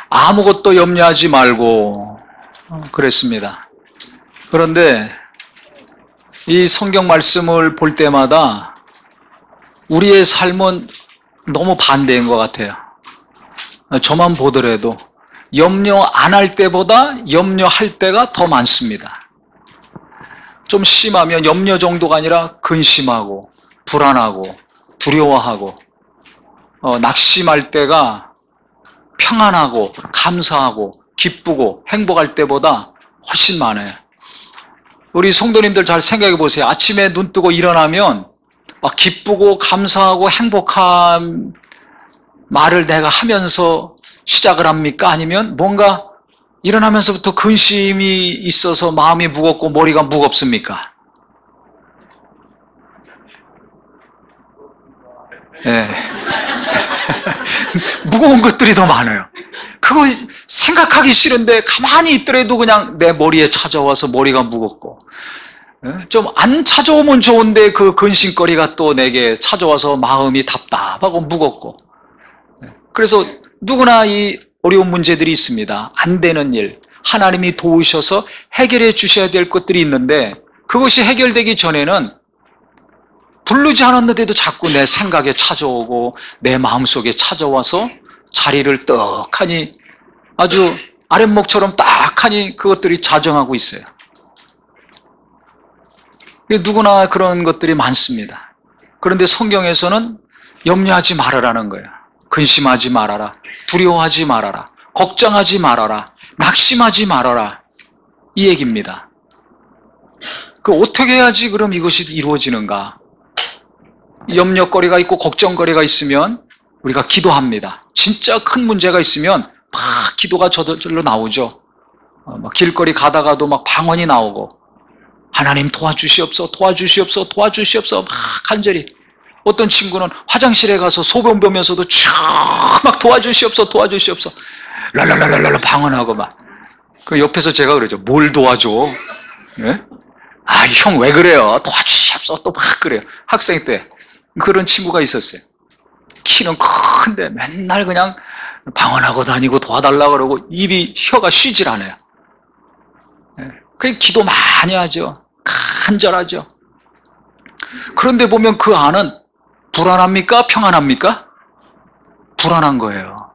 아무것도 염려하지 말고 그랬습니다. 그런데 이 성경 말씀을 볼 때마다 우리의 삶은 너무 반대인 것 같아요. 저만 보더라도 염려 안 할 때보다 염려할 때가 더 많습니다. 좀 심하면 염려 정도가 아니라 근심하고 불안하고 두려워하고 낙심할 때가 평안하고 감사하고 기쁘고 행복할 때보다 훨씬 많아요. 우리 성도님들 잘 생각해 보세요. 아침에 눈 뜨고 일어나면 기쁘고 감사하고 행복한 말을 내가 하면서 시작을 합니까? 아니면 뭔가 일어나면서부터 근심이 있어서 마음이 무겁고 머리가 무겁습니까? 네. 무거운 것들이 더 많아요. 그거 생각하기 싫은데 가만히 있더라도 그냥 내 머리에 찾아와서 머리가 무겁고, 좀 안 찾아오면 좋은데 그 근심거리가 또 내게 찾아와서 마음이 답답하고 무겁고. 그래서 누구나 이 어려운 문제들이 있습니다. 안 되는 일, 하나님이 도우셔서 해결해 주셔야 될 것들이 있는데 그것이 해결되기 전에는 부르지 않았는데도 자꾸 내 생각에 찾아오고 내 마음속에 찾아와서 자리를 떡하니 아주 아랫목처럼 딱하니 그것들이 자정하고 있어요. 누구나 그런 것들이 많습니다. 그런데 성경에서는 염려하지 말아라는 거예요. 근심하지 말아라. 두려워하지 말아라. 걱정하지 말아라. 낙심하지 말아라. 이 얘기입니다. 어떻게 해야지 그럼 이것이 이루어지는가? 염려거리가 있고 걱정거리가 있으면 우리가 기도합니다. 진짜 큰 문제가 있으면 막 기도가 저절로 나오죠. 막 길거리 가다가도 막 방언이 나오고 하나님 도와주시옵소, 도와주시옵소, 도와주시옵소 막 간절히. 어떤 친구는 화장실에 가서 소변 보면서도 막 도와주시옵소, 도와주시옵소 랄랄랄랄랄 방언하고 막. 그 옆에서 제가 그러죠. 뭘 도와줘? 예? 형 왜 그래요? 도와주시옵소 또 막 그래요. 학생 때 그런 친구가 있었어요. 키는 큰데 맨날 그냥 방언하고 다니고 도와달라고 그러고 혀가 쉬질 않아요. 그냥 기도 많이 하죠. 간절하죠. 그런데 보면 그 안은 불안합니까? 평안합니까? 불안한 거예요.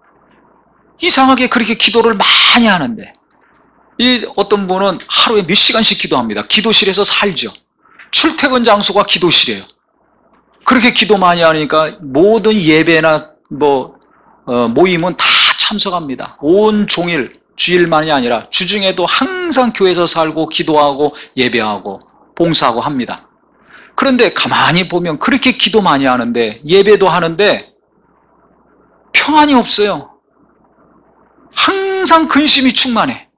이상하게 그렇게 기도를 많이 하는데 이 어떤 분은 하루에 몇 시간씩 기도합니다. 기도실에서 살죠. 출퇴근 장소가 기도실이에요. 그렇게 기도 많이 하니까 모든 예배나 모임은 다 참석합니다. 온 종일, 주일만이 아니라 주중에도 항상 교회에서 살고 기도하고 예배하고 봉사하고 합니다. 그런데 가만히 보면 그렇게 기도 많이 하는데 예배도 하는데 평안이 없어요. 항상 근심이 충만해.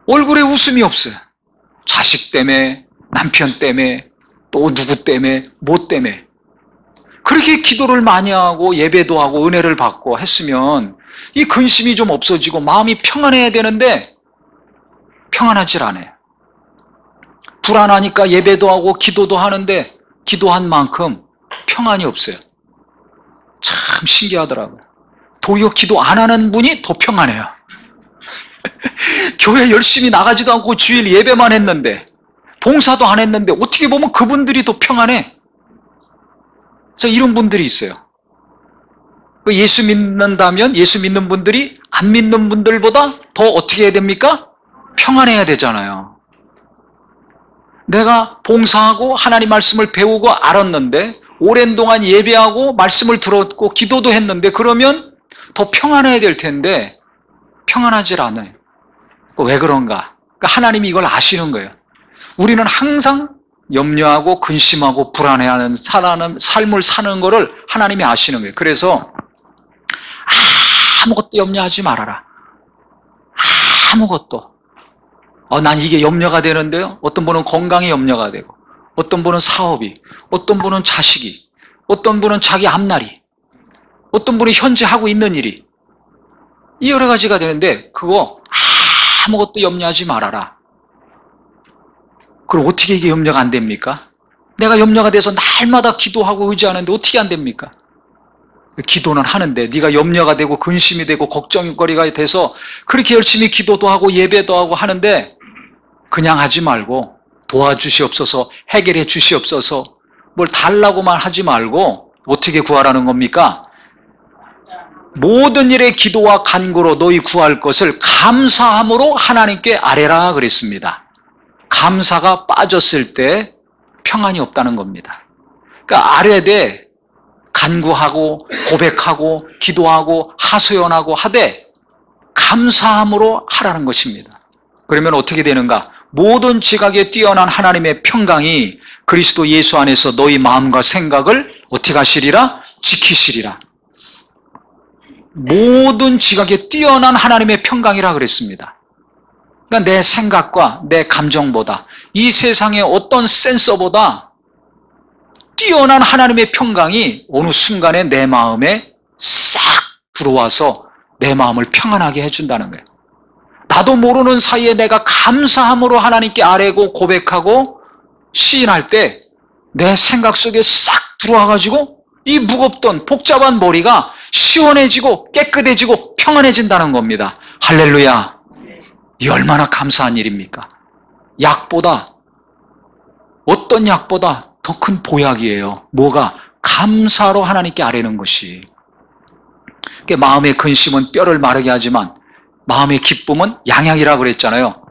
얼굴에 웃음이 없어요. 자식 때문에, 남편 때문에, 또 누구 때문에, 뭐 때문에. 그렇게 기도를 많이 하고 예배도 하고 은혜를 받고 했으면 이 근심이 좀 없어지고 마음이 평안해야 되는데 평안하질 않아요. 불안하니까 예배도 하고 기도도 하는데 기도한 만큼 평안이 없어요. 참 신기하더라고요. 도리어 기도 안 하는 분이 더 평안해요. 교회 열심히 나가지도 않고 주일 예배만 했는데 봉사도 안 했는데 어떻게 보면 그분들이 더 평안해. 그래서 이런 분들이 있어요. 예수 믿는다면 예수 믿는 분들이 안 믿는 분들보다 더 어떻게 해야 됩니까? 평안해야 되잖아요. 내가 봉사하고 하나님 말씀을 배우고 알았는데 오랜 동안 예배하고 말씀을 들었고 기도도 했는데 그러면 더 평안해야 될 텐데 평안하질 않아요. 왜 그런가? 하나님이 이걸 아시는 거예요. 우리는 항상 염려하고 근심하고 불안해하는 삶을 사는 거를 하나님이 아시는 거예요. 그래서 아무것도 염려하지 말아라. 아무것도. 난 이게 염려가 되는데요. 어떤 분은 건강이 염려가 되고 어떤 분은 사업이, 어떤 분은 자식이, 어떤 분은 자기 앞날이, 어떤 분이 현재 하고 있는 일이 이 여러 가지가 되는데 그거 아무것도 염려하지 말아라. 그럼 어떻게 이게 염려가 안 됩니까? 내가 염려가 돼서 날마다 기도하고 의지하는데 어떻게 안 됩니까? 기도는 하는데 네가 염려가 되고 근심이 되고 걱정거리가 돼서 그렇게 열심히 기도도 하고 예배도 하고 하는데 그냥 하지 말고 도와주시옵소서, 해결해 주시옵소서, 뭘 달라고만 하지 말고 어떻게 구하라는 겁니까? 모든 일에 기도와 간구로 너희 구할 것을 감사함으로 하나님께 아뢰라 그랬습니다. 감사가 빠졌을 때 평안이 없다는 겁니다. 그러니까 아뢰되 간구하고 고백하고 기도하고 하소연하고 하되 감사함으로 하라는 것입니다. 그러면 어떻게 되는가? 모든 지각에 뛰어난 하나님의 평강이 그리스도 예수 안에서 너희 마음과 생각을 어떻게 하시리라? 지키시리라. 모든 지각에 뛰어난 하나님의 평강이라 그랬습니다. 그러니까 내 생각과 내 감정보다 이 세상의 어떤 센서보다 뛰어난 하나님의 평강이 어느 순간에 내 마음에 싹 들어와서 내 마음을 평안하게 해준다는 거예요. 나도 모르는 사이에 내가 감사함으로 하나님께 아뢰고 고백하고 시인할 때 내 생각 속에 싹 들어와가지고 이 무겁던 복잡한 머리가 시원해지고 깨끗해지고 평안해진다는 겁니다. 할렐루야. 이 얼마나 감사한 일입니까? 약보다, 어떤 약보다 더 큰 보약이에요. 뭐가? 감사로 하나님께 아뢰는 것이. 마음의 근심은 뼈를 마르게 하지만 마음의 기쁨은 양약이라고 그랬잖아요.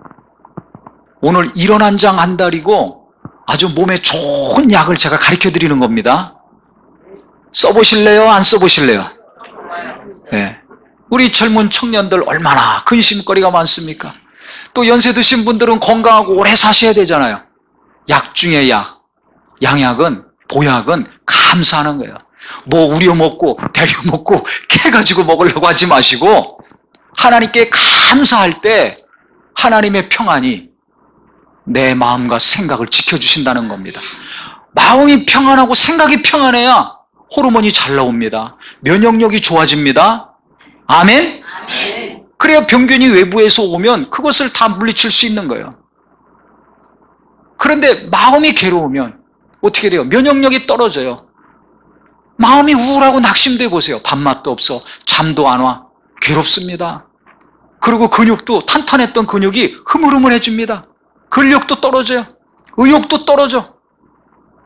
오늘 일어난 장 한 달이고 아주 몸에 좋은 약을 제가 가르쳐 드리는 겁니다. 써보실래요? 안 써보실래요? 네. 우리 젊은 청년들 얼마나 근심거리가 많습니까? 또 연세 드신 분들은 건강하고 오래 사셔야 되잖아요. 약 중에 약. 양약은, 보약은 감사하는 거예요. 뭐 우려먹고 데려먹고 캐가지고 먹으려고 하지 마시고 하나님께 감사할 때 하나님의 평안이 내 마음과 생각을 지켜주신다는 겁니다. 마음이 평안하고 생각이 평안해야 호르몬이 잘 나옵니다. 면역력이 좋아집니다. 아멘? 아멘. 그래야 병균이 외부에서 오면 그것을 다 물리칠 수 있는 거예요. 그런데 마음이 괴로우면 어떻게 돼요? 면역력이 떨어져요. 마음이 우울하고 낙심돼 보세요. 밥맛도 없어. 잠도 안 와. 괴롭습니다. 그리고 근육도 탄탄했던 근육이 흐물흐물해집니다. 근력도 떨어져요. 의욕도 떨어져.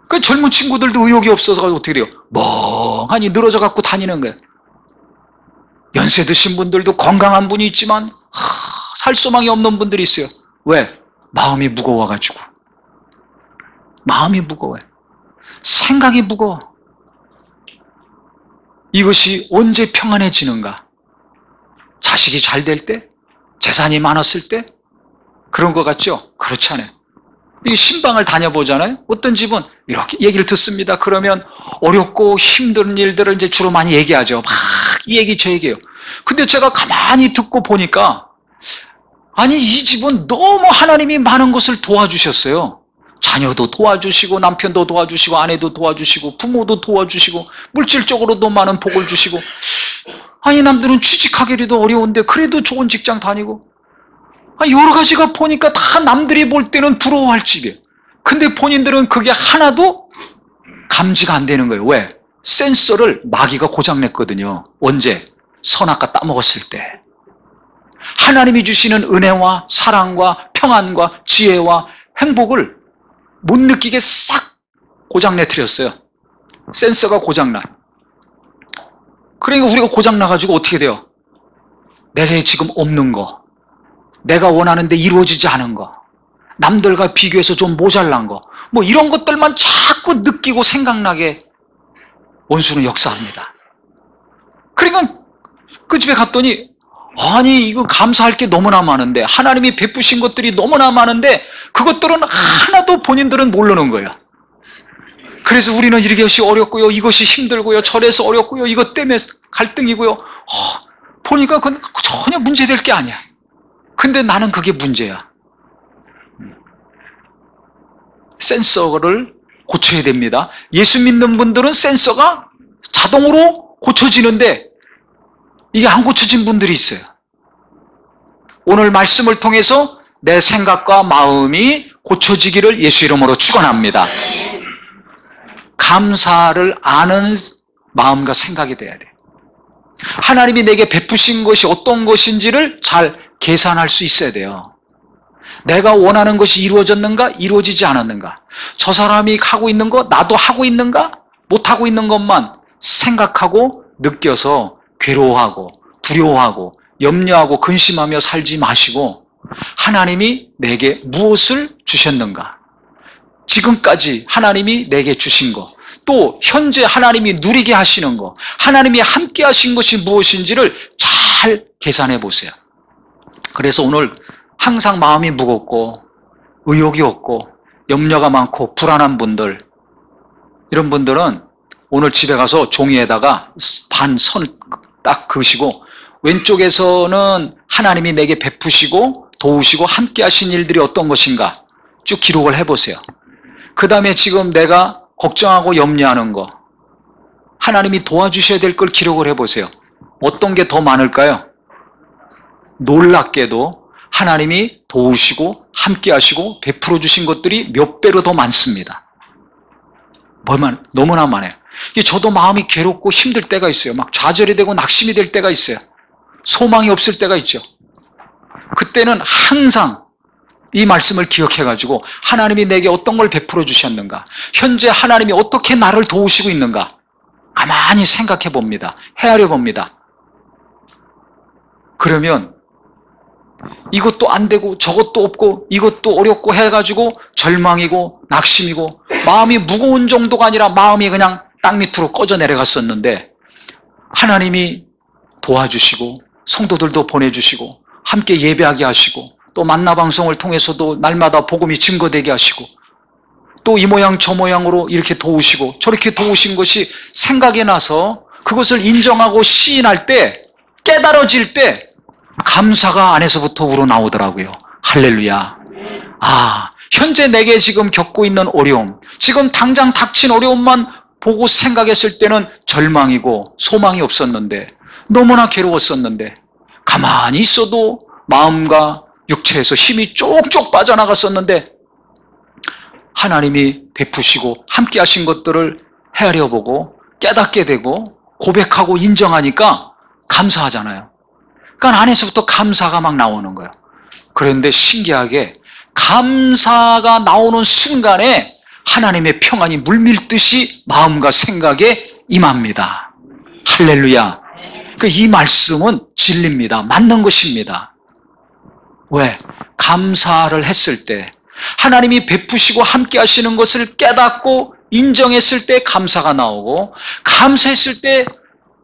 그 젊은 친구들도 의욕이 없어서 어떻게 돼요? 멍하니 늘어져 갖고 다니는 거예요. 연세 드신 분들도 건강한 분이 있지만 살 소망이 없는 분들이 있어요. 왜? 마음이 무거워가지고. 마음이 무거워요. 생각이 무거워. 이것이 언제 평안해지는가? 자식이 잘 될 때? 재산이 많았을 때? 그런 것 같죠? 그렇지 않아요. 이 신방을 다녀보잖아요. 어떤 집은 이렇게 얘기를 듣습니다. 그러면 어렵고 힘든 일들을 이제 주로 많이 얘기하죠. 막 이 얘기 저 얘기해요. 근데 제가 가만히 듣고 보니까 아니 이 집은 너무 하나님이 많은 것을 도와주셨어요. 자녀도 도와주시고 남편도 도와주시고 아내도 도와주시고 부모도 도와주시고 물질적으로도 많은 복을 주시고 아니 남들은 취직하기도 어려운데 그래도 좋은 직장 다니고 여러 가지가 보니까 다 남들이 볼 때는 부러워할 집이에요. 근데 본인들은 그게 하나도 감지가 안 되는 거예요. 왜? 센서를 마귀가 고장냈거든요. 언제? 선악과 따먹었을 때. 하나님이 주시는 은혜와 사랑과 평안과 지혜와 행복을 못 느끼게 싹 고장내뜨렸어요. 센서가 고장나. 그러니까 우리가 고장나가지고 어떻게 돼요? 내게 지금 없는 거, 내가 원하는데 이루어지지 않은 거, 남들과 비교해서 좀 모자란 거, 뭐 이런 것들만 자꾸 느끼고 생각나게 원수는 역사합니다. 그러니까 그 집에 갔더니 아니 이거 감사할 게 너무나 많은데 하나님이 베푸신 것들이 너무나 많은데 그것들은 하나도 본인들은 모르는 거예요. 그래서 우리는 이것이 어렵고요, 이것이 힘들고요, 저래서 어렵고요, 이것 때문에 갈등이고요. 보니까 그건 전혀 문제될 게 아니야. 근데 나는 그게 문제야. 센서를 고쳐야 됩니다. 예수 믿는 분들은 센서가 자동으로 고쳐지는데 이게 안 고쳐진 분들이 있어요. 오늘 말씀을 통해서 내 생각과 마음이 고쳐지기를 예수 이름으로 축원합니다. 감사를 아는 마음과 생각이 돼야 돼요. 하나님이 내게 베푸신 것이 어떤 것인지를 잘 계산할 수 있어야 돼요. 내가 원하는 것이 이루어졌는가? 이루어지지 않았는가? 저 사람이 하고 있는 거 나도 하고 있는가? 못하고 있는 것만 생각하고 느껴서 괴로워하고 두려워하고 염려하고 근심하며 살지 마시고, 하나님이 내게 무엇을 주셨는가? 지금까지 하나님이 내게 주신 것, 또 현재 하나님이 누리게 하시는 것, 하나님이 함께 하신 것이 무엇인지를 잘 계산해 보세요. 그래서 오늘 항상 마음이 무겁고 의욕이 없고 염려가 많고 불안한 분들, 이런 분들은 오늘 집에 가서 종이에다가 반 선 딱 그으시고, 왼쪽에서는 하나님이 내게 베푸시고 도우시고 함께 하신 일들이 어떤 것인가 쭉 기록을 해보세요. 그 다음에 지금 내가 걱정하고 염려하는 거, 하나님이 도와주셔야 될 걸 기록을 해보세요. 어떤 게 더 많을까요? 놀랍게도 하나님이 도우시고 함께 하시고 베풀어 주신 것들이 몇 배로 더 많습니다. 너무나 많아요. 저도 마음이 괴롭고 힘들 때가 있어요. 막 좌절이 되고 낙심이 될 때가 있어요. 소망이 없을 때가 있죠. 그때는 항상 이 말씀을 기억해가지고 하나님이 내게 어떤 걸 베풀어 주셨는가, 현재 하나님이 어떻게 나를 도우시고 있는가 가만히 생각해 봅니다. 헤아려 봅니다. 그러면 이것도 안 되고 저것도 없고 이것도 어렵고 해가지고 절망이고 낙심이고 마음이 무거운 정도가 아니라 마음이 그냥 땅 밑으로 꺼져 내려갔었는데, 하나님이 도와주시고 성도들도 보내주시고 함께 예배하게 하시고 또 만나방송을 통해서도 날마다 복음이 증거되게 하시고 또 이 모양 저 모양으로 이렇게 도우시고 저렇게 도우신 것이 생각이 나서 그것을 인정하고 시인할 때, 깨달아질 때 감사가 안에서부터 우러나오더라고요. 할렐루야. 현재 내게 지금 겪고 있는 어려움, 지금 당장 닥친 어려움만 보고 생각했을 때는 절망이고 소망이 없었는데, 너무나 괴로웠었는데, 가만히 있어도 마음과 육체에서 힘이 쪽쪽 빠져나갔었는데 하나님이 베푸시고 함께 하신 것들을 헤아려보고 깨닫게 되고 고백하고 인정하니까 감사하잖아요. 그러니까 안에서부터 감사가 막 나오는 거예요. 그런데 신기하게 감사가 나오는 순간에 하나님의 평안이 물밀듯이 마음과 생각에 임합니다. 할렐루야. 이 말씀은 진리입니다. 맞는 것입니다. 왜? 감사를 했을 때, 하나님이 베푸시고 함께 하시는 것을 깨닫고 인정했을 때 감사가 나오고, 감사했을 때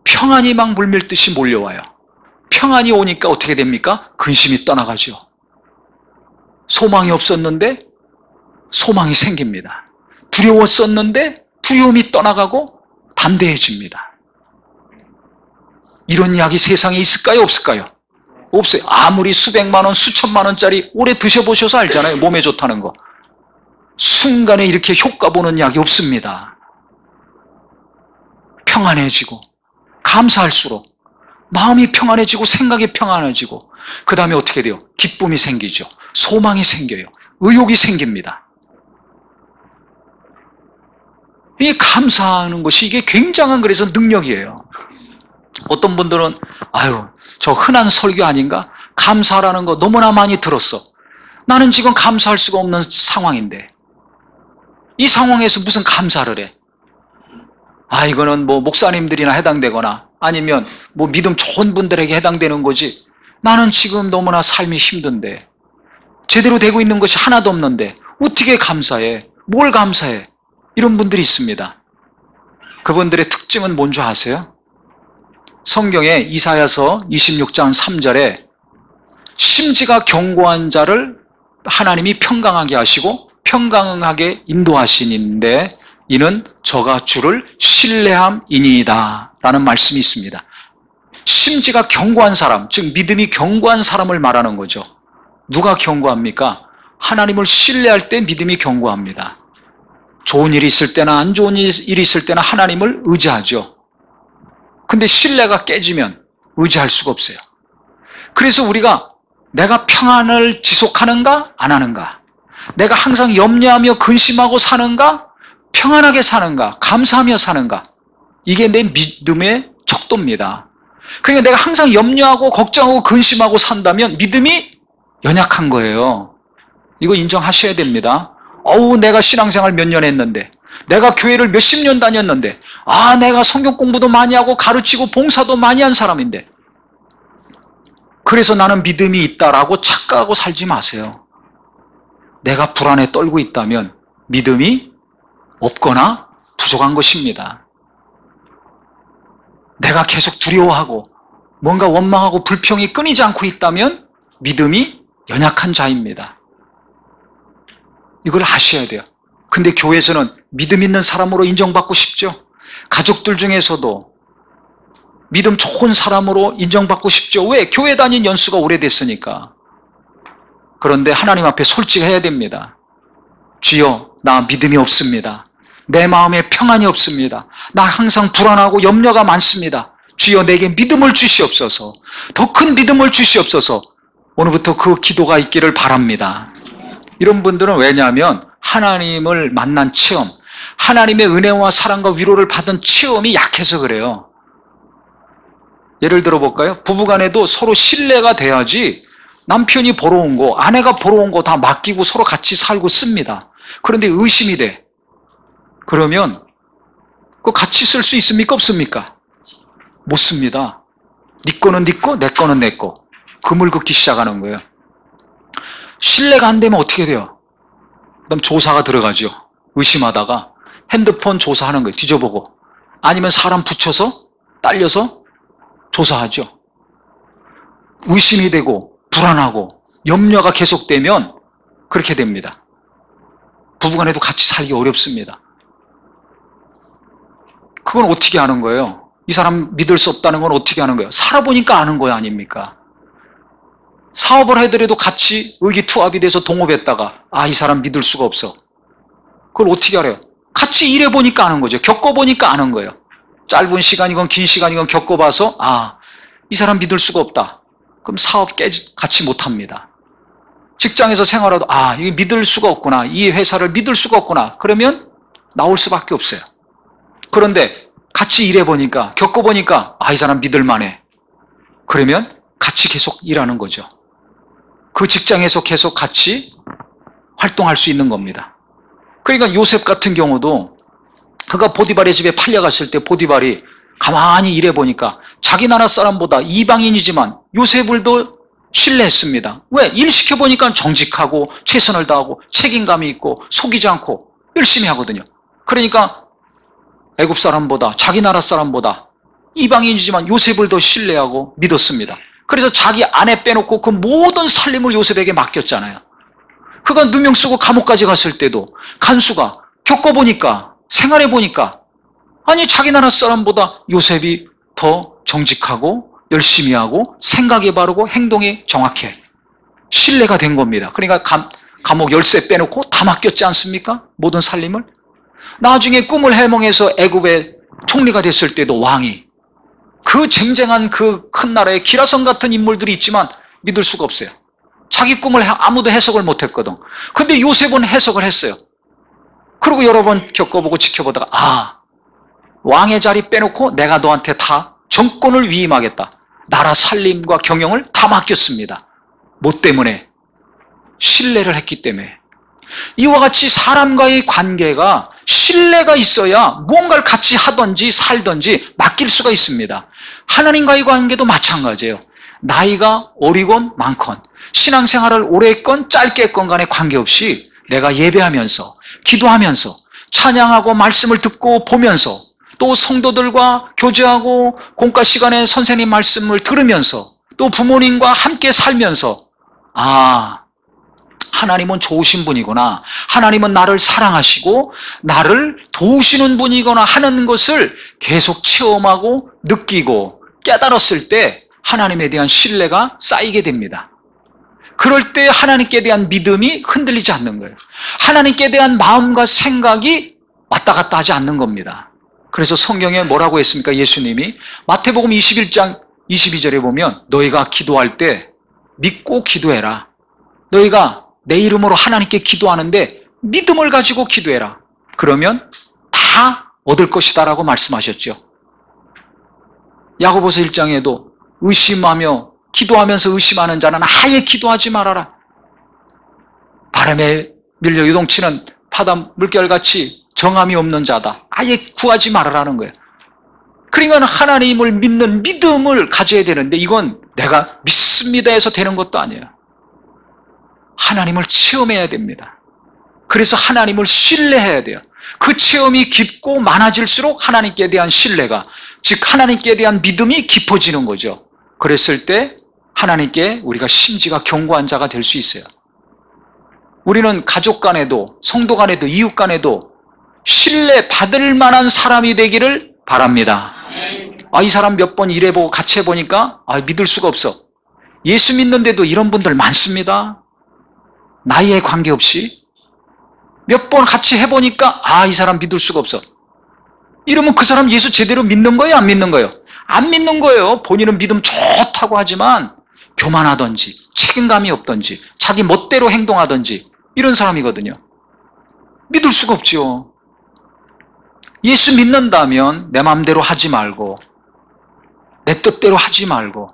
평안이 막 물밀듯이 몰려와요. 평안이 오니까 어떻게 됩니까? 근심이 떠나가죠. 소망이 없었는데 소망이 생깁니다. 두려웠었는데 두려움이 떠나가고 담대해집니다. 이런 이야기 세상에 있을까요? 없을까요? 없어요. 아무리 수백만 원, 수천만 원짜리 오래 드셔보셔서 알잖아요. 몸에 좋다는 거. 순간에 이렇게 효과 보는 약이 없습니다. 평안해지고 감사할수록 마음이 평안해지고 생각이 평안해지고, 그 다음에 어떻게 돼요? 기쁨이 생기죠. 소망이 생겨요. 의욕이 생깁니다. 이 감사하는 것이 이게 굉장한, 그래서 능력이에요. 어떤 분들은 저 흔한 설교 아닌가? 감사라는 거 너무나 많이 들었어. 나는 지금 감사할 수가 없는 상황인데 이 상황에서 무슨 감사를 해? 이거는 뭐 목사님들이나 해당되거나 아니면 뭐 믿음 좋은 분들에게 해당되는 거지, 나는 지금 너무나 삶이 힘든데 제대로 되고 있는 것이 하나도 없는데 어떻게 감사해? 뭘 감사해? 이런 분들이 있습니다. 그분들의 특징은 뭔지 아세요? 성경에 이사야서 26장 3절에 심지가 견고한 자를 하나님이 평강하게 하시고 평강하게 인도하시는데 이는 저가 주를 신뢰함이니이다 라는 말씀이 있습니다. 심지가 견고한 사람, 즉 믿음이 견고한 사람을 말하는 거죠. 누가 견고합니까? 하나님을 신뢰할 때 믿음이 견고합니다. 좋은 일이 있을 때나 안 좋은 일이 있을 때나 하나님을 의지하죠. 근데 신뢰가 깨지면 의지할 수가 없어요. 그래서 우리가 내가 평안을 지속하는가 안 하는가, 내가 항상 염려하며 근심하고 사는가, 평안하게 사는가, 감사하며 사는가, 이게 내 믿음의 척도입니다. 그러니까 내가 항상 염려하고 걱정하고 근심하고 산다면 믿음이 연약한 거예요. 이거 인정하셔야 됩니다. 내가 신앙생활 몇 년 했는데, 내가 교회를 몇십 년 다녔는데, 내가 성경 공부도 많이 하고 가르치고 봉사도 많이 한 사람인데, 그래서 나는 믿음이 있다라고 착각하고 살지 마세요. 내가 불안에 떨고 있다면 믿음이 없거나 부족한 것입니다. 내가 계속 두려워하고 뭔가 원망하고 불평이 끊이지 않고 있다면 믿음이 연약한 자입니다. 이걸 아셔야 돼요. 근데 교회에서는 믿음 있는 사람으로 인정받고 싶죠. 가족들 중에서도 믿음 좋은 사람으로 인정받고 싶죠. 왜? 교회 다닌 연수가 오래됐으니까. 그런데 하나님 앞에 솔직해야 됩니다. 주여, 나 믿음이 없습니다. 내 마음에 평안이 없습니다. 나 항상 불안하고 염려가 많습니다. 주여, 내게 믿음을 주시옵소서. 더 큰 믿음을 주시옵소서. 오늘부터 그 기도가 있기를 바랍니다. 이런 분들은 왜냐하면 하나님을 만난 체험, 하나님의 은혜와 사랑과 위로를 받은 체험이 약해서 그래요. 예를 들어 볼까요? 부부간에도 서로 신뢰가 돼야지 남편이 보러 온 거, 아내가 보러 온 거 다 맡기고 서로 같이 살고 씁니다. 그런데 의심이 돼. 그러면 그거 같이 쓸 수 있습니까? 없습니까? 못 씁니다. 네 거는 네 거, 내 거는 내 거. 금을 긋기 시작하는 거예요. 신뢰가 안 되면 어떻게 돼요? 그다음 조사가 들어가죠. 의심하다가 핸드폰 조사하는 거예요. 뒤져보고. 아니면 사람 붙여서 딸려서 조사하죠. 의심이 되고 불안하고 염려가 계속되면 그렇게 됩니다. 부부간에도 같이 살기 어렵습니다. 그건 어떻게 하는 거예요? 이 사람 믿을 수 없다는 건 어떻게 하는 거예요? 살아보니까 아는 거야, 아닙니까? 사업을 해더라도 같이 의기투합이 돼서 동업했다가 이 사람 믿을 수가 없어. 그걸 어떻게 알아요? 같이 일해보니까 아는 거죠. 겪어보니까 아는 거예요. 짧은 시간이건 긴 시간이건 겪어봐서 이 사람 믿을 수가 없다. 그럼 사업 같이 못합니다. 직장에서 생활하도 이게 믿을 수가 없구나. 이 회사를 믿을 수가 없구나. 그러면 나올 수밖에 없어요. 그런데 같이 일해보니까 겪어보니까 이 사람 믿을 만해. 그러면 같이 계속 일하는 거죠. 그 직장에서 계속 같이 활동할 수 있는 겁니다. 그러니까 요셉 같은 경우도 그가 보디발의 집에 팔려갔을 때 보디발이 가만히 일해보니까 자기 나라 사람보다 이방인이지만 요셉을도 신뢰했습니다. 왜? 일 시켜보니까 정직하고 최선을 다하고 책임감이 있고 속이지 않고 열심히 하거든요. 그러니까 애굽 사람보다 자기 나라 사람보다 이방인이지만 요셉을 더 신뢰하고 믿었습니다. 그래서 자기 아내 빼놓고 그 모든 살림을 요셉에게 맡겼잖아요. 그가 누명 쓰고 감옥까지 갔을 때도 간수가 겪어보니까 생활해보니까 자기 나라 사람보다 요셉이 더 정직하고 열심히 하고 생각이 바르고 행동이 정확해. 신뢰가 된 겁니다. 그러니까 감옥 열쇠 빼놓고 다 맡겼지 않습니까? 모든 살림을. 나중에 꿈을 해몽해서 애굽의 총리가 됐을 때도 왕이 그 쟁쟁한 그 큰 나라에 기라성 같은 인물들이 있지만 믿을 수가 없어요. 자기 꿈을 아무도 해석을 못했거든. 근데 요셉은 해석을 했어요. 그리고 여러 번 겪어보고 지켜보다가 왕의 자리 빼놓고 내가 너한테 다 정권을 위임하겠다. 나라 살림과 경영을 다 맡겼습니다. 뭐 때문에? 신뢰를 했기 때문에. 이와 같이 사람과의 관계가 신뢰가 있어야 무언가를 같이 하든지 살든지 맡길 수가 있습니다. 하나님과의 관계도 마찬가지예요. 나이가 어리건 많건 신앙생활을 오래 했건 짧게 했건 간에 관계없이 내가 예배하면서 기도하면서 찬양하고 말씀을 듣고 보면서 또 성도들과 교제하고 공과 시간에 선생님 말씀을 들으면서 또 부모님과 함께 살면서 하나님은 좋으신 분이구나. 하나님은 나를 사랑하시고 나를 도우시는 분이거나 하는 것을 계속 체험하고 느끼고 깨달았을 때 하나님에 대한 신뢰가 쌓이게 됩니다. 그럴 때 하나님께 대한 믿음이 흔들리지 않는 거예요. 하나님께 대한 마음과 생각이 왔다 갔다 하지 않는 겁니다. 그래서 성경에 뭐라고 했습니까? 예수님이 마태복음 21장 22절에 보면 너희가 기도할 때 믿고 기도해라. 너희가 내 이름으로 하나님께 기도하는데 믿음을 가지고 기도해라. 그러면 다 얻을 것이다 라고 말씀하셨죠. 야고보서 1장에도 의심하며 기도하면서 의심하는 자는 아예 기도하지 말아라. 바람에 밀려 요동치는 바다 물결같이 정함이 없는 자다. 아예 구하지 말아라는 거예요. 그러니까 하나님을 믿는 믿음을 가져야 되는데 이건 내가 믿습니다 해서 되는 것도 아니에요. 하나님을 체험해야 됩니다. 그래서 하나님을 신뢰해야 돼요. 그 체험이 깊고 많아질수록 하나님께 대한 신뢰가, 즉 하나님께 대한 믿음이 깊어지는 거죠. 그랬을 때 하나님께 우리가 심지가 견고한 자가 될 수 있어요. 우리는 가족 간에도 성도 간에도 이웃 간에도 신뢰받을 만한 사람이 되기를 바랍니다. 이 사람 몇 번 일해보고 같이 해보니까 믿을 수가 없어. 예수 믿는데도 이런 분들 많습니다. 나이에 관계없이 몇 번 같이 해보니까 이 사람 믿을 수가 없어. 이러면 그 사람 예수 제대로 믿는 거예요? 안 믿는 거예요? 안 믿는 거예요. 본인은 믿음 좋다고 하지만 교만하든지 책임감이 없든지 자기 멋대로 행동하든지 이런 사람이거든요. 믿을 수가 없죠. 예수 믿는다면 내 마음대로 하지 말고 내 뜻대로 하지 말고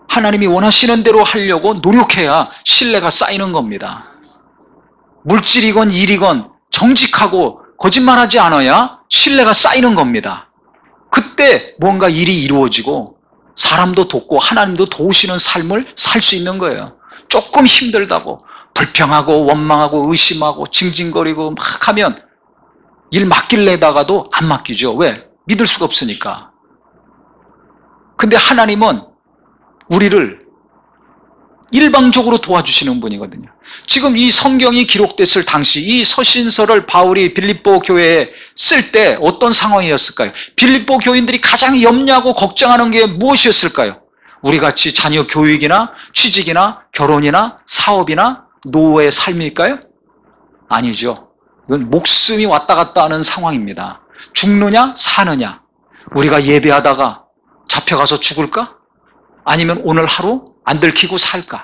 하나님이 원하시는 대로 하려고 노력해야 신뢰가 쌓이는 겁니다. 물질이건 일이건 정직하고 거짓말하지 않아야 신뢰가 쌓이는 겁니다. 그때 뭔가 일이 이루어지고 사람도 돕고 하나님도 도우시는 삶을 살 수 있는 거예요. 조금 힘들다고 불평하고 원망하고 의심하고 징징거리고 막 하면 일 맡길래다가도 안 맡기죠. 왜? 믿을 수가 없으니까. 근데 하나님은 우리를 일방적으로 도와주시는 분이거든요. 지금 이 성경이 기록됐을 당시 이 서신서를 바울이 빌립보 교회에 쓸 때 어떤 상황이었을까요? 빌립보 교인들이 가장 염려하고 걱정하는 게 무엇이었을까요? 우리 같이 자녀 교육이나 취직이나 결혼이나 사업이나 노후의 삶일까요? 아니죠. 이건 목숨이 왔다 갔다 하는 상황입니다. 죽느냐 사느냐. 우리가 예배하다가 잡혀가서 죽을까? 아니면 오늘 하루 안 들키고 살까?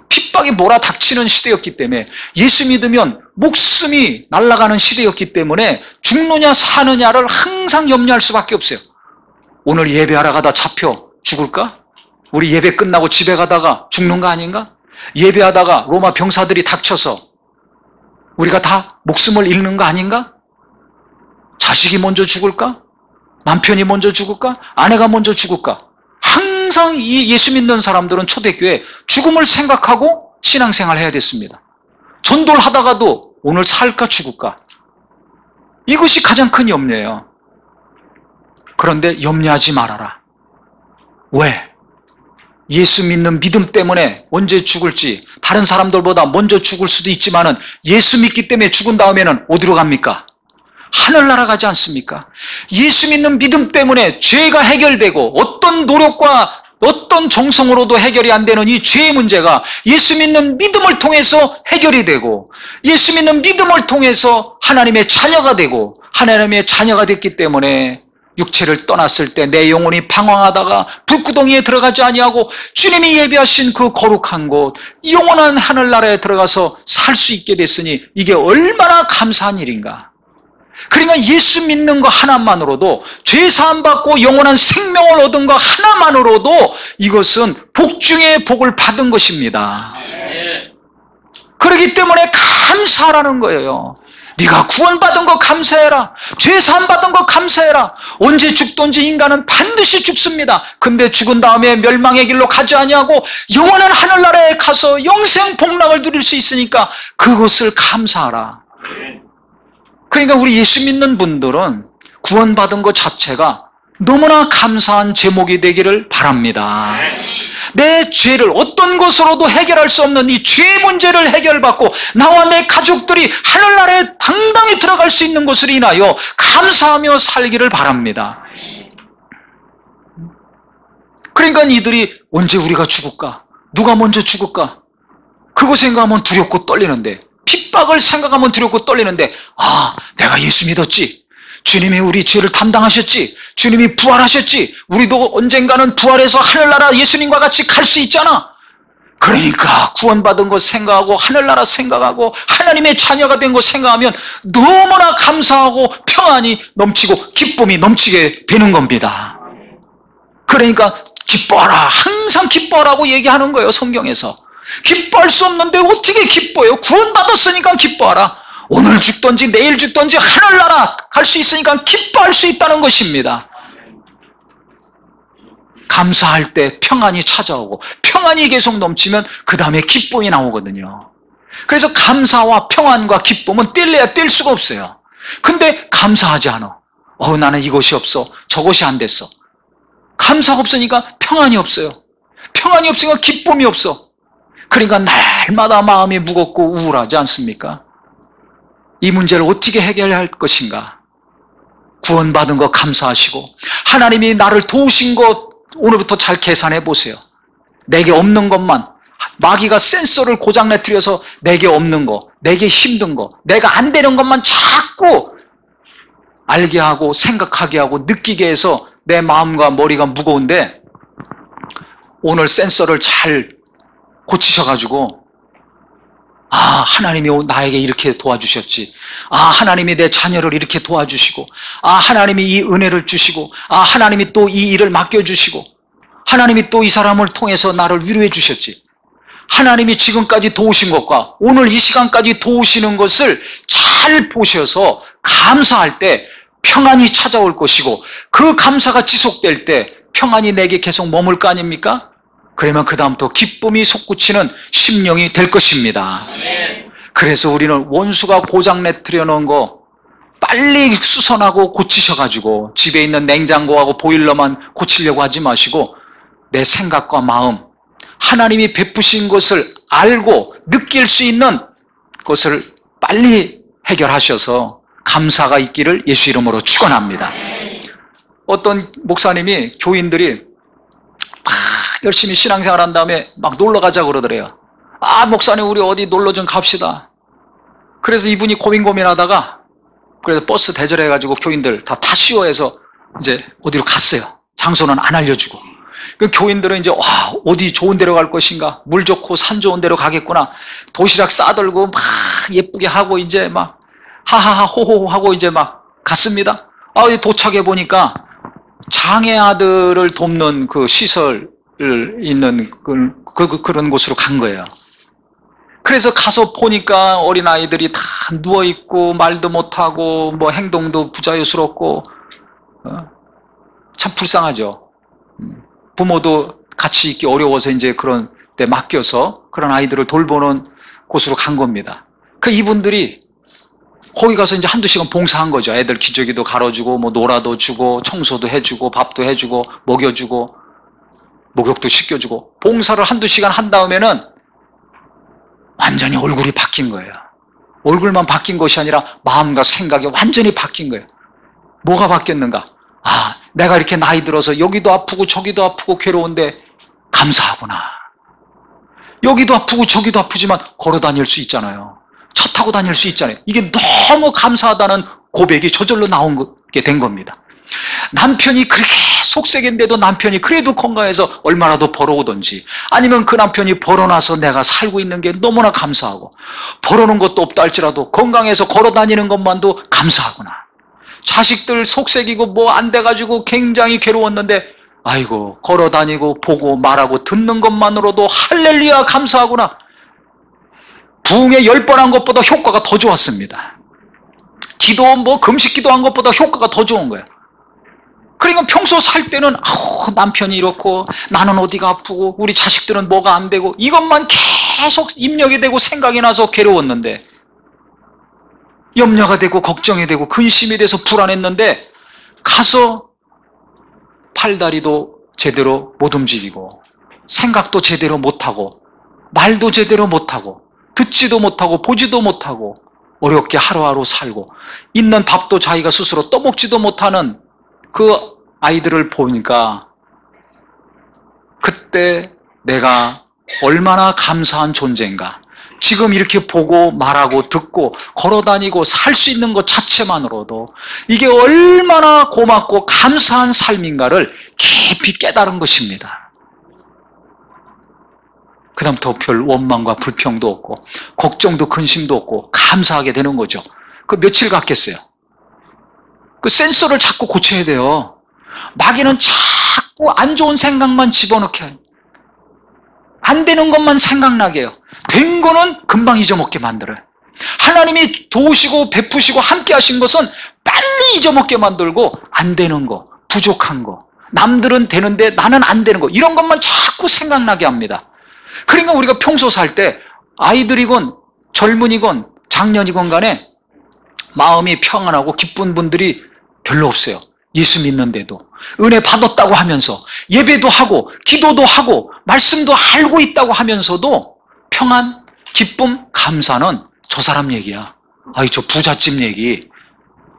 핍박이 몰아닥치는 시대였기 때문에 예수 믿으면 목숨이 날아가는 시대였기 때문에 죽느냐 사느냐를 항상 염려할 수밖에 없어요. 오늘 예배하러 가다 잡혀 죽을까? 우리 예배 끝나고 집에 가다가 죽는 거 아닌가? 예배하다가 로마 병사들이 닥쳐서 우리가 다 목숨을 잃는 거 아닌가? 자식이 먼저 죽을까? 남편이 먼저 죽을까? 아내가 먼저 죽을까? 항상 이 예수 믿는 사람들은 초대교회 죽음을 생각하고 신앙생활 해야 됐습니다. 전도를 하다가도 오늘 살까 죽을까? 이것이 가장 큰 염려예요. 그런데 염려하지 말아라. 왜? 예수 믿는 믿음 때문에 언제 죽을지 다른 사람들보다 먼저 죽을 수도 있지만은 예수 믿기 때문에 죽은 다음에는 어디로 갑니까? 하늘나라 가지 않습니까? 예수 믿는 믿음 때문에 죄가 해결되고 어떤 노력과 어떤 정성으로도 해결이 안 되는 이 죄의 문제가 예수 믿는 믿음을 통해서 해결이 되고 예수 믿는 믿음을 통해서 하나님의 자녀가 되고 하나님의 자녀가 됐기 때문에 육체를 떠났을 때 내 영혼이 방황하다가 불구덩이에 들어가지 아니하고 주님이 예비하신 그 거룩한 곳 영원한 하늘나라에 들어가서 살 수 있게 됐으니 이게 얼마나 감사한 일인가. 그러니까 예수 믿는 거 하나만으로도 죄 사함 받고 영원한 생명을 얻은 거 하나만으로도 이것은 복 중에 복을 받은 것입니다. 그렇기 때문에 감사하라는 거예요. 네가 구원받은 거 감사해라. 죄 사함 받은 거 감사해라. 언제 죽든지 인간은 반드시 죽습니다. 근데 죽은 다음에 멸망의 길로 가지 아니하고 영원한 하늘나라에 가서 영생 복락을 누릴 수 있으니까 그것을 감사하라. 그러니까 우리 예수 믿는 분들은 구원받은 것 자체가 너무나 감사한 제목이 되기를 바랍니다. 내 죄를 어떤 것으로도 해결할 수 없는 이 죄 문제를 해결받고 나와 내 가족들이 하늘나라에 당당히 들어갈 수 있는 것을 인하여 감사하며 살기를 바랍니다. 그러니까 이들이 언제 우리가 죽을까? 누가 먼저 죽을까? 그거 생각하면 두렵고 떨리는데 핍박을 생각하면 두렵고 떨리는데 내가 예수 믿었지. 주님이 우리 죄를 담당하셨지. 주님이 부활하셨지. 우리도 언젠가는 부활해서 하늘나라 예수님과 같이 갈 수 있잖아. 그러니까 구원받은 것 생각하고 하늘나라 생각하고 하나님의 자녀가 된 것 생각하면 너무나 감사하고 평안이 넘치고 기쁨이 넘치게 되는 겁니다. 그러니까 기뻐하라. 항상 기뻐하라고 얘기하는 거예요, 성경에서. 기뻐할 수 없는데 어떻게 기뻐해요? 구원받았으니까 기뻐하라. 오늘 죽든지 내일 죽든지 하늘나라 갈 수 있으니까 기뻐할 수 있다는 것입니다. 감사할 때 평안이 찾아오고 평안이 계속 넘치면 그 다음에 기쁨이 나오거든요. 그래서 감사와 평안과 기쁨은 뗄래야 뗄 수가 없어요. 근데 감사하지 않아. 나는 이것이 없어. 저것이 안 됐어. 감사가 없으니까 평안이 없어요. 평안이 없으니까 기쁨이 없어. 그러니까 날마다 마음이 무겁고 우울하지 않습니까? 이 문제를 어떻게 해결해야 할 것인가? 구원받은 거 감사하시고 하나님이 나를 도우신 것 오늘부터 잘 계산해 보세요. 내게 없는 것만, 마귀가 센서를 고장내뜨려서 내게 없는 거, 내게 힘든 거, 내가 안 되는 것만 자꾸 알게 하고 생각하게 하고 느끼게 해서 내 마음과 머리가 무거운데, 오늘 센서를 잘 고치셔가지고 하나님이 나에게 이렇게 도와주셨지. 하나님이 내 자녀를 이렇게 도와주시고, 하나님이 이 은혜를 주시고, 하나님이 또 이 일을 맡겨주시고, 하나님이 또 이 사람을 통해서 나를 위로해 주셨지. 하나님이 지금까지 도우신 것과 오늘 이 시간까지 도우시는 것을 잘 보셔서 감사할 때 평안이 찾아올 것이고, 그 감사가 지속될 때 평안이 내게 계속 머물 거 아닙니까? 그러면 그 다음부터 기쁨이 솟구치는 심령이 될 것입니다. 그래서 우리는 원수가 고장내뜨려 놓은 거 빨리 수선하고 고치셔가지고 집에 있는 냉장고하고 보일러만 고치려고 하지 마시고, 내 생각과 마음, 하나님이 베푸신 것을 알고 느낄 수 있는 것을 빨리 해결하셔서 감사가 있기를 예수 이름으로 축원합니다. 어떤 목사님이 교인들이 막 열심히 신앙생활 한 다음에 막 놀러 가자고 그러더래요. 목사님 우리 어디 놀러 좀 갑시다. 그래서 이분이 고민하다가 그래서 버스 대절해가지고 교인들 다 타시오 해서 이제 어디로 갔어요. 장소는 안 알려주고. 그 교인들은 이제 어디 좋은 데로 갈 것인가, 물 좋고 산 좋은 데로 가겠구나, 도시락 싸들고 막 예쁘게 하고 이제 막 하하하 호호 하고 이제 막 갔습니다. 도착해 보니까 장애 아들을 돕는 그 시설 있는 그런 곳으로 간 거예요. 그래서 가서 보니까 어린아이들이 다 누워있고 말도 못하고 뭐 행동도 부자유스럽고 참 불쌍하죠. 부모도 같이 있기 어려워서 이제 그런 데 맡겨서 그런 아이들을 돌보는 곳으로 간 겁니다. 이분들이 거기 가서 이제 한두 시간 봉사한 거죠. 애들 기저귀도 갈아주고 뭐 놀아도 주고 청소도 해주고 밥도 해주고 먹여주고 목욕도 시켜주고 봉사를 한두 시간 한 다음에는 완전히 얼굴이 바뀐 거예요. 얼굴만 바뀐 것이 아니라 마음과 생각이 완전히 바뀐 거예요. 뭐가 바뀌었는가? 내가 이렇게 나이 들어서 여기도 아프고 저기도 아프고 괴로운데 감사하구나. 여기도 아프고 저기도 아프지만 걸어 다닐 수 있잖아요. 차 타고 다닐 수 있잖아요. 이게 너무 감사하다는 고백이 저절로 나오게 된 겁니다. 남편이 그렇게 속색인데도 남편이 그래도 건강해서 얼마나 더 벌어오든지, 아니면 그 남편이 벌어놔서 내가 살고 있는 게 너무나 감사하고, 벌어놓은 것도 없다 할지라도 건강해서 걸어 다니는 것만도 감사하구나. 자식들 속색이고 뭐 안 돼가지고 굉장히 괴로웠는데 아이고 걸어 다니고 보고 말하고 듣는 것만으로도 할렐루야 감사하구나. 부흥회 10번 한 것보다 효과가 더 좋았습니다. 기도 뭐 금식 기도한 것보다 효과가 더 좋은 거예요. 그러니까 평소 살 때는 남편이 이렇고 나는 어디가 아프고 우리 자식들은 뭐가 안 되고 이것만 계속 입력이 되고 생각이 나서 괴로웠는데, 염려가 되고 걱정이 되고 근심이 돼서 불안했는데, 가서 팔다리도 제대로 못 움직이고 생각도 제대로 못하고 말도 제대로 못하고 듣지도 못하고 보지도 못하고 어렵게 하루하루 살고 있는 밥도 자기가 스스로 떠먹지도 못하는 그 아이들을 보니까 그때 내가 얼마나 감사한 존재인가. 지금 이렇게 보고 말하고 듣고 걸어다니고 살 수 있는 것 자체만으로도 이게 얼마나 고맙고 감사한 삶인가를 깊이 깨달은 것입니다. 그 다음부터 별 원망과 불평도 없고 걱정도 근심도 없고 감사하게 되는 거죠. 그 며칠 갔겠어요. 그 센서를 자꾸 고쳐야 돼요. 마귀는 자꾸 안 좋은 생각만 집어넣게 해요. 안 되는 것만 생각나게 해요. 된 거는 금방 잊어먹게 만들어요. 하나님이 도우시고 베푸시고 함께 하신 것은 빨리 잊어먹게 만들고, 안 되는 거, 부족한 거, 남들은 되는데 나는 안 되는 거, 이런 것만 자꾸 생각나게 합니다. 그러니까 우리가 평소 살 때 아이들이건 젊은이건 장년이건 간에 마음이 평안하고 기쁜 분들이 별로 없어요. 예수 믿는데도 은혜 받았다고 하면서 예배도 하고 기도도 하고 말씀도 알고 있다고 하면서도 평안, 기쁨, 감사는 저 사람 얘기야. 아이, 저 부잣집 얘기,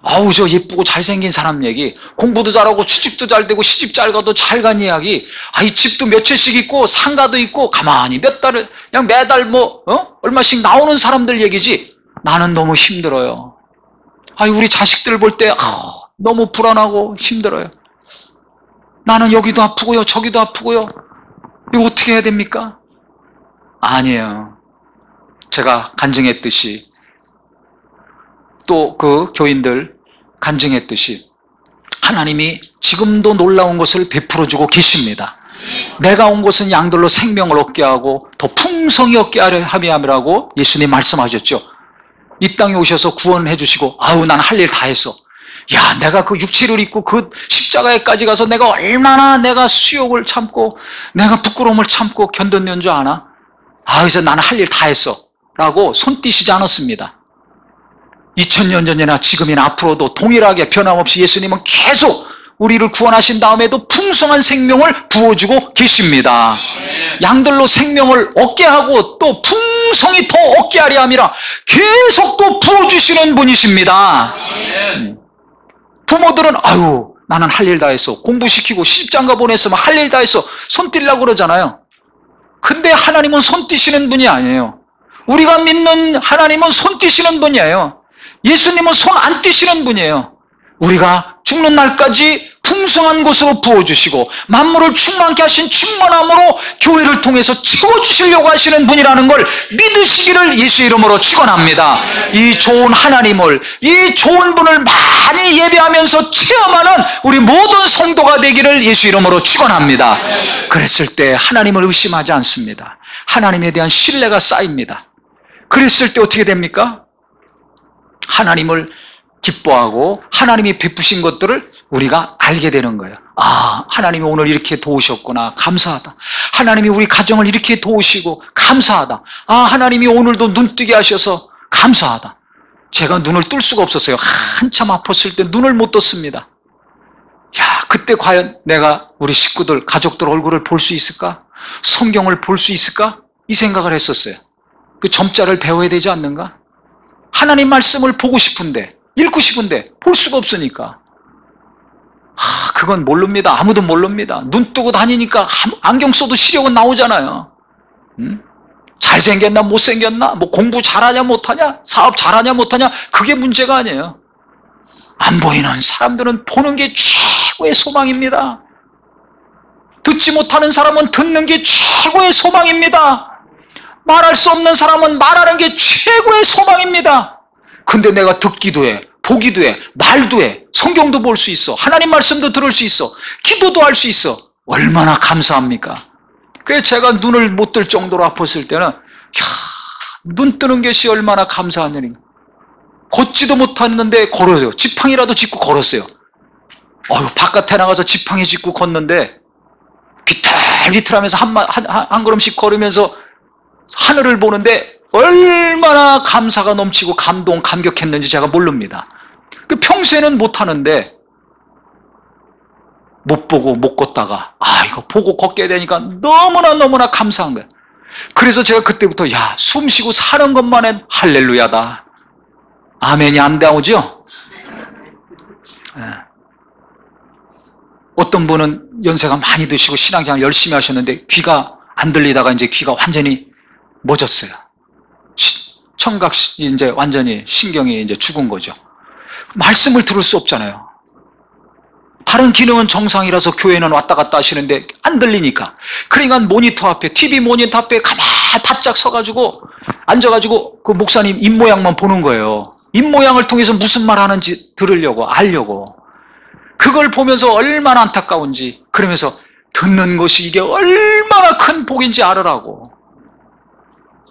아우, 저 예쁘고 잘생긴 사람 얘기, 공부도 잘하고 취직도 잘 되고 시집 잘 가도 잘 간 이야기, 아이, 집도 몇 채씩 있고 상가도 있고 가만히 몇 달을 그냥 매달 얼마씩 나오는 사람들 얘기지. 나는 너무 힘들어요. 아이, 우리 자식들 볼 때 너무 불안하고 힘들어요. 나는 여기도 아프고요, 저기도 아프고요. 이거 어떻게 해야 됩니까? 아니에요. 제가 간증했듯이, 또 그 교인들 간증했듯이, 하나님이 지금도 놀라운 것을 베풀어주고 계십니다. 내가 온 것은 양들로 생명을 얻게 하고 더 풍성히 얻게 하려 함이라고 예수님 말씀하셨죠. 이 땅에 오셔서 구원해 주시고, 아우, 난 할 일 다 했어. 야, 내가 그 육체를 입고 그 십자가에까지 가서 내가 얼마나 내가 수욕을 참고 내가 부끄러움을 참고 견뎠는 줄 아나? 아, 그래서 나는 할 일 다 했어 라고 손 띄시지 않았습니다. 2000년 전이나 지금이나 앞으로도 동일하게 변함없이 예수님은 계속 우리를 구원하신 다음에도 풍성한 생명을 부어주고 계십니다. 양들로 생명을 얻게 하고 또 풍성히 더 얻게 하려 함이라 계속 또 부어주시는 분이십니다. 부모들은 아유, 나는 할 일 다 했어. 공부시키고 시집장가 보냈으면 할 일 다 했어. 손 띄려고 그러잖아요. 근데 하나님은 손 띄시는 분이 아니에요. 우리가 믿는 하나님은 손 띄시는 분이에요. 예수님은 손 안 띄시는 분이에요. 우리가 죽는 날까지 풍성한 곳으로 부어주시고 만물을 충만케 하신 충만함으로 교회를 통해서 채워주시려고 하시는 분이라는 걸 믿으시기를 예수 이름으로 축원합니다. 이 좋은 하나님을, 이 좋은 분을 많이 예배하면서 체험하는 우리 모든 성도가 되기를 예수 이름으로 축원합니다. 그랬을 때 하나님을 의심하지 않습니다. 하나님에 대한 신뢰가 쌓입니다. 그랬을 때 어떻게 됩니까? 하나님을 기뻐하고 하나님이 베푸신 것들을 우리가 알게 되는 거예요. 아, 하나님이 오늘 이렇게 도우셨구나, 감사하다. 하나님이 우리 가정을 이렇게 도우시고 감사하다. 아, 하나님이 오늘도 눈 뜨게 하셔서 감사하다. 제가 눈을 뜰 수가 없었어요. 한참 아팠을 때 눈을 못 떴습니다. 야, 그때 과연 내가 우리 식구들, 가족들 얼굴을 볼 수 있을까? 성경을 볼 수 있을까? 이 생각을 했었어요. 그 점자를 배워야 되지 않는가? 하나님 말씀을 보고 싶은데, 읽고 싶은데 볼 수가 없으니까. 그건 모릅니다. 아무도 모릅니다. 눈 뜨고 다니니까 안경 써도 시력은 나오잖아요. 잘생겼나 못생겼나, 뭐 공부 잘하냐 못하냐, 사업 잘하냐 못하냐, 그게 문제가 아니에요. 안 보이는 사람들은 보는 게 최고의 소망입니다. 듣지 못하는 사람은 듣는 게 최고의 소망입니다. 말할 수 없는 사람은 말하는 게 최고의 소망입니다. 근데 내가 듣기도 해, 보기도 해, 말도 해, 성경도 볼 수 있어, 하나님 말씀도 들을 수 있어, 기도도 할 수 있어. 얼마나 감사합니까? 그래서 제가 눈을 못 뜰 정도로 아팠을 때는 눈 뜨는 것이 얼마나 감사한 일인가. 걷지도 못했는데 걸어요. 지팡이라도 짚고 걸었어요. 바깥에 나가서 지팡이 짚고 걷는데 비틀비틀하면서 한 걸음씩 걸으면서 하늘을 보는데 얼마나 감사가 넘치고 감격했는지 제가 모릅니다. 평소에는 못하는데 못 보고 못 걷다가 이거 보고 걷게 되니까 너무나 감사한 거예요. 그래서 제가 그때부터 숨 쉬고 사는 것만 해도 할렐루야다. 아멘이 안 나오죠? 네. 어떤 분은 연세가 많이 드시고 신앙생활 열심히 하셨는데 귀가 안 들리다가 이제 귀가 완전히 멎었어요. 청각이 이제 완전히 신경이 이제 죽은 거죠. 말씀을 들을 수 없잖아요. 다른 기능은 정상이라서 교회는 왔다 갔다 하시는데 안 들리니까. 그러니까 모니터 앞에, TV 모니터 앞에 가만히 바짝 서가지고 앉아가지고 그 목사님 입모양만 보는 거예요. 입모양을 통해서 무슨 말 하는지 들으려고, 알려고. 그걸 보면서 얼마나 안타까운지. 그러면서 듣는 것이 이게 얼마나 큰 복인지 알으라고.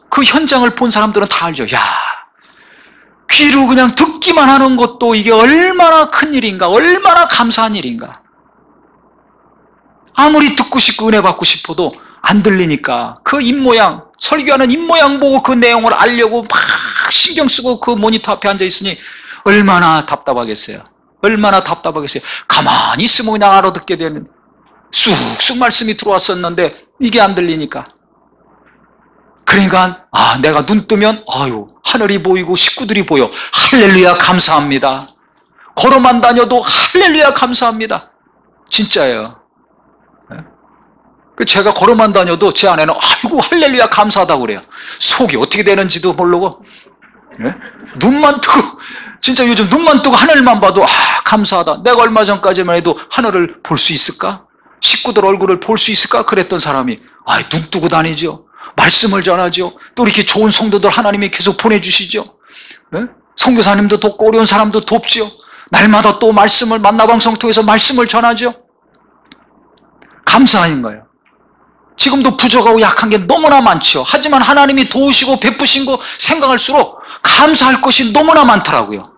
그 현장을 본 사람들은 다 알죠. 야, 귀로 그냥 듣기만 하는 것도 이게 얼마나 큰 일인가, 얼마나 감사한 일인가. 아무리 듣고 싶고 은혜 받고 싶어도 안 들리니까 그 입모양, 설교하는 입모양 보고 그 내용을 알려고 막 신경 쓰고 그 모니터 앞에 앉아 있으니 얼마나 답답하겠어요. 얼마나 답답하겠어요. 가만히 있으면 그냥 알아듣게 되는, 쑥쑥 말씀이 들어왔었는데 이게 안 들리니까. 그러니까 내가 눈 뜨면 하늘이 보이고 식구들이 보여. 할렐루야 감사합니다. 걸어만 다녀도 할렐루야 감사합니다. 진짜예요. 제가 걸어만 다녀도 제 아내는 아이고 할렐루야 감사하다고 그래요. 속이 어떻게 되는지도 모르고. 눈만 뜨고, 진짜 요즘 눈만 뜨고 하늘만 봐도 감사하다. 내가 얼마 전까지만 해도 하늘을 볼 수 있을까? 식구들 얼굴을 볼 수 있을까? 그랬던 사람이 눈 뜨고 다니죠. 말씀을 전하죠. 또 이렇게 좋은 성도들 하나님이 계속 보내주시죠. 선교사님도 돕고 어려운 사람도 돕죠. 날마다 또 말씀을 만나방송 통해서 말씀을 전하죠. 감사한 거예요. 지금도 부족하고 약한 게 너무나 많죠. 하지만 하나님이 도우시고 베푸신 거 생각할수록 감사할 것이 너무나 많더라고요.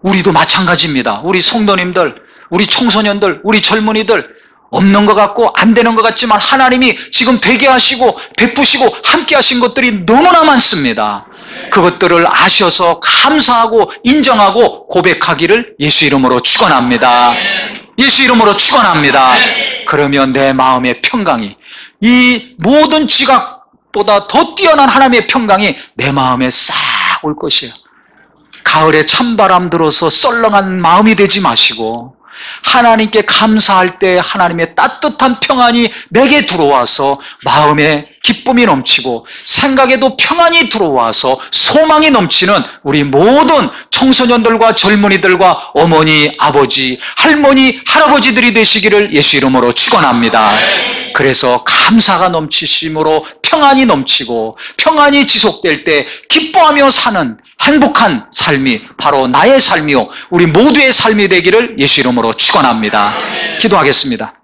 우리도 마찬가지입니다. 우리 성도님들, 우리 청소년들, 우리 젊은이들 없는 것 같고 안 되는 것 같지만 하나님이 지금 되게 하시고 베푸시고 함께 하신 것들이 너무나 많습니다. 그것들을 아셔서 감사하고 인정하고 고백하기를 예수 이름으로 축원합니다. 예수 이름으로 축원합니다. 그러면 내 마음의 평강이, 이 모든 지각보다 더 뛰어난 하나님의 평강이 내 마음에 싹 올 것이에요. 가을에 찬바람 들어서 썰렁한 마음이 되지 마시고 하나님께 감사할 때 하나님의 따뜻한 평안이 내게 들어와서 마음에 기쁨이 넘치고 생각에도 평안이 들어와서 소망이 넘치는 우리 모든 청소년들과 젊은이들과 어머니, 아버지, 할머니, 할아버지들이 되시기를 예수 이름으로 축원합니다. 그래서 감사가 넘치심으로 평안이 넘치고 평안이 지속될 때 기뻐하며 사는 행복한 삶이 바로 나의 삶이요 우리 모두의 삶이 되기를 예수 이름으로 축원합니다. 기도하겠습니다.